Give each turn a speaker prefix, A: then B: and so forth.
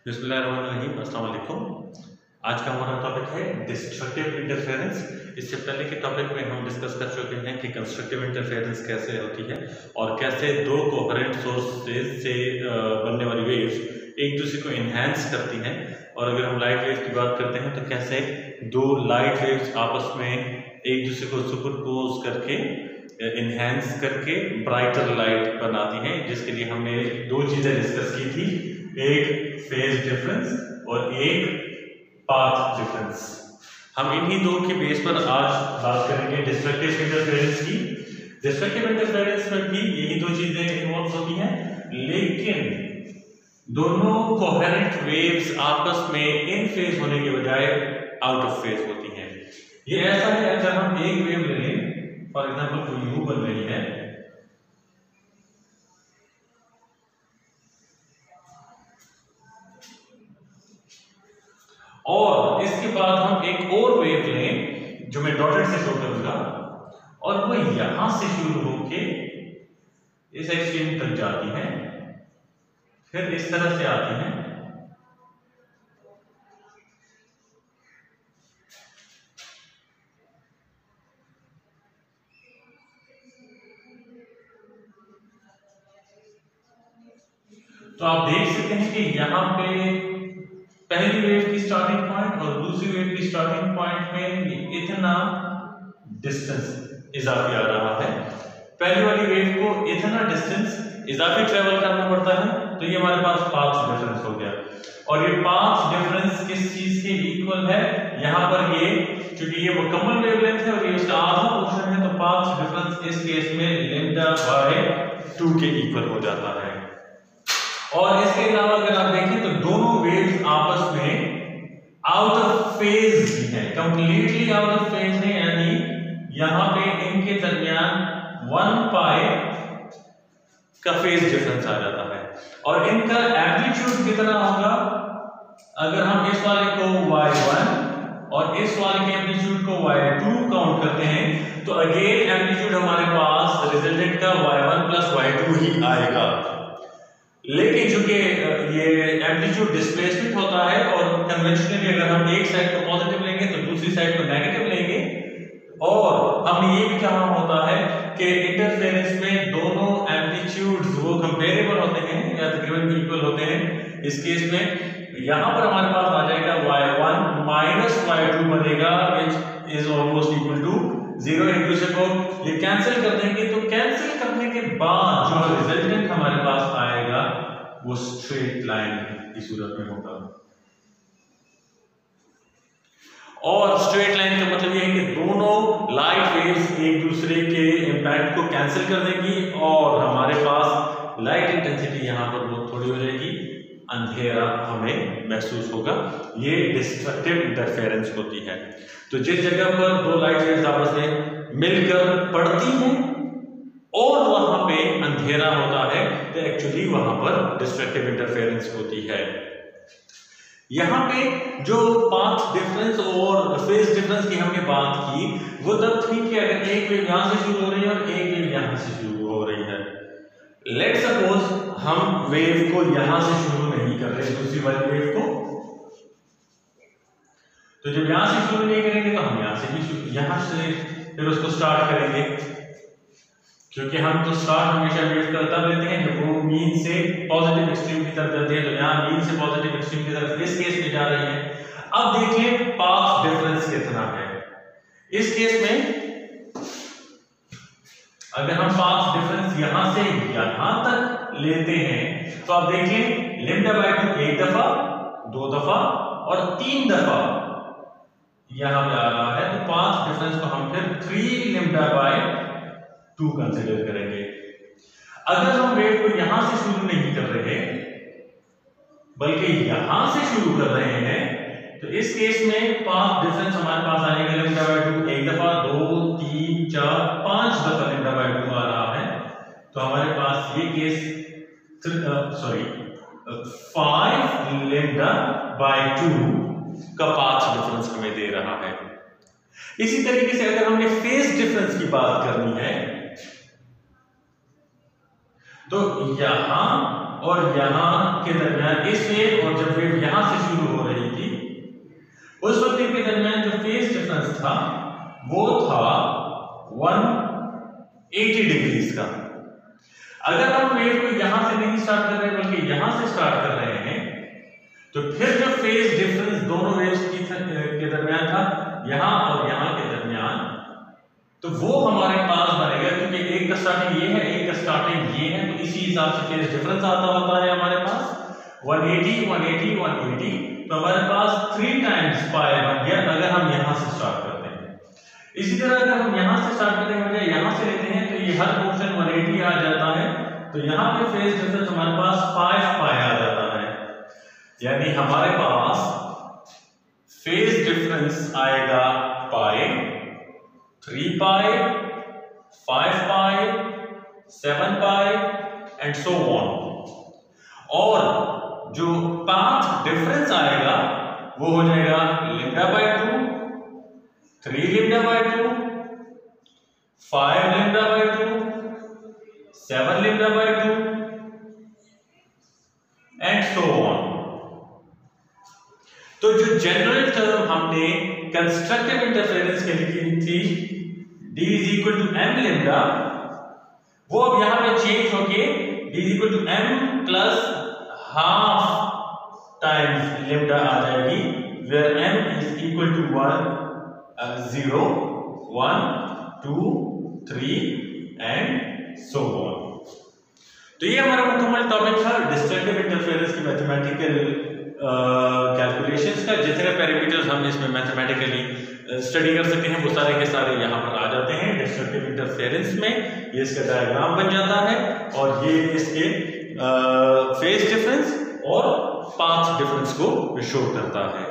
A: बिस्मिल्लाहिर्रहमानिर्रहीम, अस्सलाम वालेकुम। आज का हमारा टॉपिक है डिस्ट्रक्टिव इंटरफेरेंस। इससे पहले के टॉपिक में हम डिस्कस कर चुके हैं कि कंस्ट्रक्टिव इंटरफेरेंस कैसे होती है और कैसे दो कोहेरेंट सोर्सेज से बनने वाली वेव्स एक दूसरे को इन्हेंस करती हैं। और अगर हम लाइट वेव्स की बात करते हैं तो कैसे दो लाइट वेव्स आपस में एक दूसरे को सुपरपोज करके इन्हेंस करके ब्राइटर लाइट बनाती हैं, जिसके लिए हमने दो चीज़ें डिस्कस की थी, एक फेज डिफरेंस और एक पाथ डिफरेंस। हम इन्हीं दो के बेस पर आज बात करेंगे डिस्ट्रक्टिव इंटरफेरेंस की। डिस्ट्रक्टिव इंटरफेरेंस में भी यही दो चीजें इन्वॉल्व होती हैं, लेकिन दोनों कोहेरेंट वेव्स आपस में इन फेज होने के बजाय आउट ऑफ फेज होती हैं। ये ऐसा है, अगर हम एक वेव ले लें, फॉर एग्जांपल कोई यू बन रही है और इसके बाद हम एक और वेव लें जो मैं डॉटेड से शो करूंगा, और वो यहां से शुरू होके इस एक्सट्रीम तक जाती है, फिर इस तरह से आती है, तो आप देख सकते हैं कि यहां पे पहली वेव की स्टार्टिंग पॉइंट और दूसरी वेव की स्टार्टिंग पॉइंट में इतना डिस्टेंस इजाफी आ रहा है। पहली वाली वेव को इतना डिस्टेंस इजाफी ट्रेवल करना पड़ता है, तो ये हमारे पास पाथ डिफरेंस हो गया। और ये पाथ डिफरेंस किस चीज के इक्वल है? यहां पर ये, क्योंकि ये मुकम्मल वेवलेंथ है और ये उसका आधा पोर्शन है, तो पाथ डिफरेंस इस केस में लैम्डा बाय 2 के इक्वल हो जाता है। और इसके अलावा अगर आप देखें तो दोनों वेव्स आपस में आउट ऑफ फेज है, कंप्लीटली आउट ऑफ फेज है, यानी यहां पे इनके दरमियान 1 पाई का फेज डिफरेंस आ जाता है। और इनका एम्पलीट्यूड कितना होगा? अगर हम इस वाले को y1 और इस वाले के एम्पलीट्यूड को y2 काउंट करते हैं, तो अगेन एम्पलीट्यूड हमारे पास रिजल्टेंट का y1 प्लस y2 ही आएगा। लेकिन चूंकि ये एम्पलीट्यूड डिस्प्लेसमेंट होता है और कन्वेंशनली अगर हम एक साइड को पॉजिटिव लेंगे तो दूसरी साइड को नेगेटिव लेंगे, और हमने ये भी कहा होता है कि इंटरफेरेंस में दोनों एम्पलीट्यूड्स वो कंपेरेबल होते हैं या तकरीबन इक्वल होते हैं। इस केस में यहां पर हमारे पास आ जाएगा y1 माइनस y2 बनेगा, which is almost equal to 0। एक दूसरे को ये कैंसिल कर देंगे, तो कैंसिल करने के बाद जो रिजल्टेंट हमारे पास आएगा वो स्ट्रेट लाइन की सूरत में होगा। और स्ट्रेट लाइन का मतलब ये है कि दोनों लाइट वेव्स एक दूसरे के इंपैक्ट को कैंसिल कर देंगी और हमारे पास लाइट इंटेंसिटी यहां पर बहुत थोड़ी हो जाएगी, अंधेरा हमें महसूस होगा। ये डिस्ट्रक्टिव इंटरफेरेंस होती है। तो जिस जगह पर दो लाइट वेव्स आपस में मिलकर पड़ती हैं और वहां पे अंधेरा होता है, तो एक्चुअली वहां पर डिस्ट्रक्टिव इंटरफेरेंस होती है। यहां पे जो पाथ डिफरेंस और फेज डिफरेंस की हमने बात की, वो तब थी कि अगर एक वेव यहां से शुरू हो रही है और एक वेव यहां से शुरू हो रही है। लेट्स सपोज हम वेव को यहां से शुरू नहीं कर रहे, दूसरी वाली वेव को, तो जब यहां से शुरू नहीं करेंगे तो हम यहां से फिर उसको स्टार्ट करेंगे, क्योंकि हम तो स्टार्ट हमेशा वेव का तब लेते हैं जब वो मीन से पॉजिटिव एक्सट्रीम की तरफ जाती है, तो यहां मीन से पॉजिटिव एक्सट्रीम की तरफ इस केस में जा रही है। अब देखिए पाथ डिफरेंस कितना है। इस केस में अगर हम पाथ डिफरेंस यहां से यहां तक लेते हैं तो आप देखिए लैम्डा बाय 2 एक दफा, दो दफा और 3 दफा यहां पे आ रहा है, तो पाथ डिफरेंस को हम फिर 3 लैम्डा बाय 2 कंसीडर करेंगे। अगर हम वेव को यहां से शुरू नहीं कर रहे बल्कि यहां से शुरू कर रहे हैं, तो इस केस में पाथ डिफरेंस हमारे पास आएगा लैम्डा बाय 2 एक दफा, 2 3 4 5 दफा लैम्डा बाय 2 आ रहा है। तो हमारे पास ये केस 5 लैम्डा बाय 2 का पाथ डिफरेंस हमें दे रहा है। इसी तरीके से अगर हमने फेज डिफरेंस की बात करनी है, तो यहां और यहाँ के दरमियान इस वेव और जब वेव यहाँ से शुरू हो रही थी उस वक्त के दरमियान जो फेज डिफरेंस था वो था 180 डिग्रीज का। अगर हम वेव को यहां से नहीं स्टार्ट कर रहे बल्कि यहां से स्टार्ट कर रहे हैं तो फिर जो फेज डिफरेंस दोनों वेव्स के दरमियान था यहां और यहां के दरमियान, तो वो हमारे पास बनेगा क्योंकि एक का स्टार्टिंग ये है एक का स्टार्टिंग ये है, तो इसी हिसाब से फेज डिफरेंस आता होता है हमारे पास 180 180 180, तो हमारे पास 3 टाइम्स पाई बन गया अगर हम यहां से स्टार्ट करते हैं। इसी तरह अगर हम यहां से स्टार्ट करने के बजाय यहां से लेते हैं तो ये हर पोर्शन 180 आ जाता है, तो यहां पे फेज डिफरेंस हमारे पास 5 पाई आ जाता है, यानी हमारे पास फेज डिफरेंस आएगा पाई, 3 पाई, 5 पाई, 7 पाई एंड सो ऑन। और जो पाथ डिफरेंस आएगा वो हो जाएगा lambda by 2, 3 lambda by 2, 5 lambda by 2, 7 lambda by 2 and so on. तो जो जनरल टर्म हमने कंस्ट्रक्टिव इंटरफेरेंस के लिए लिखी थी d is equal to m lambda, वो अब यहां पे चेंज होके d is equal to m plus half times lambda आ जाएगी, where m is equal to 1 0 1 2 3 and so on। तो ये हमारा मुकम्मल टॉपिक था डिस्ट्रक्टिव इंटरफेरेंस की मैथमेटिकल कैलकुलेशंस का। जितने पैरामीटर्स हम इसमें मैथमेटिकली स्टडी कर सकते हैं वो सारे के सारे यहाँ पर आ जाते हैं डिस्ट्रक्टिव इंटरफेरेंस में। ये इसका डायग्राम बन जाता है और ये इसके फेज डिफरेंस और पाथ डिफरेंस को शो करता है।